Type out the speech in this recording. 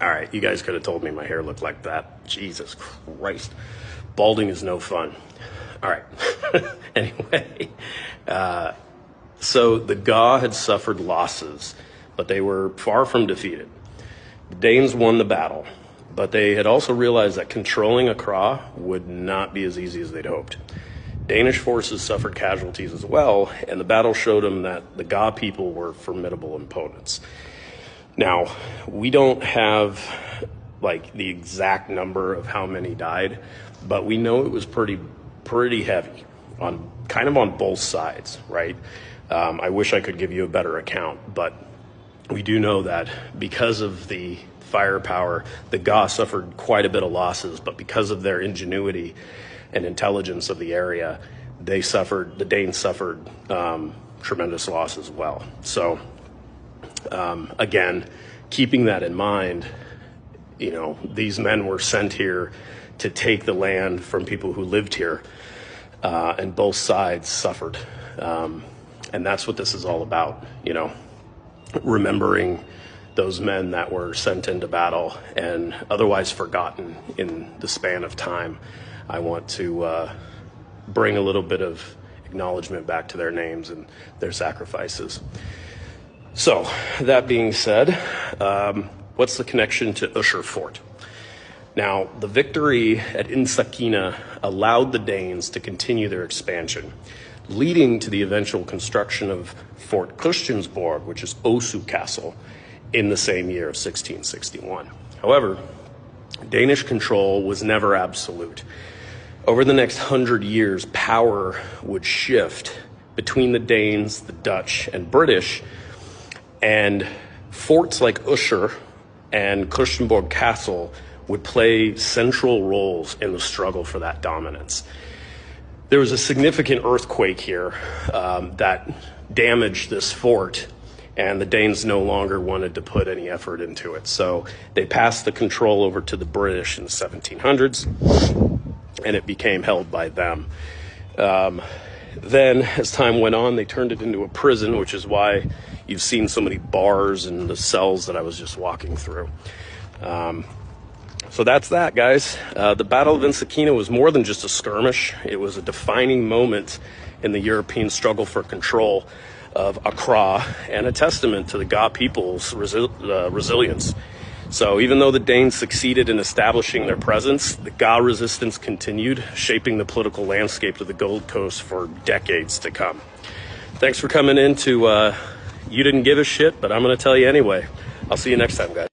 All right, you guys could have told me my hair looked like that. Jesus Christ. Balding is no fun. All right. Anyway, so the Ga had suffered losses, but they were far from defeated. The Danes won the battle, but they had also realized that controlling Accra would not be as easy as they'd hoped. Danish forces suffered casualties as well, and the battle showed them that the Ga people were formidable opponents. Now, we don't have like the exact number of how many died, but we know it was pretty heavy on kind of on both sides, right? I wish I could give you a better account, but we do know that because of the firepower, the Ga suffered quite a bit of losses, but because of their ingenuity and intelligence of the area, the Danes suffered tremendous loss as well. So again, keeping that in mind, you know, these men were sent here to take the land from people who lived here, and both sides suffered. And that's what this is all about, you know, remembering those men that were sent into battle and otherwise forgotten in the span of time. I want to bring a little bit of acknowledgement back to their names and their sacrifices. So, that being said, what's the connection to Usher Fort? Now, the victory at Nsakina allowed the Danes to continue their expansion, leading to the eventual construction of Fort Christiansborg, which is Osu Castle, in the same year of 1661. However, Danish control was never absolute. Over the next 100 years, power would shift between the Danes, the Dutch, and British, and forts like Usher and Christiansborg Castle would play central roles in the struggle for that dominance. There was a significant earthquake here that damaged this fort, and the Danes no longer wanted to put any effort into it. So they passed the control over to the British in the 1700s, and it became held by them. Then, as time went on, they turned it into a prison, which is why you've seen so many bars and the cells that I was just walking through. So that's that, guys. The Battle of Nsakina was more than just a skirmish. It was a defining moment in the European struggle for control of Accra and a testament to the Ga people's resilience. So even though the Danes succeeded in establishing their presence, the Ga resistance continued, shaping the political landscape of the Gold Coast for decades to come. Thanks for coming in to You Didn't Give a Shit, but I'm going to tell you anyway. I'll see you next time, guys.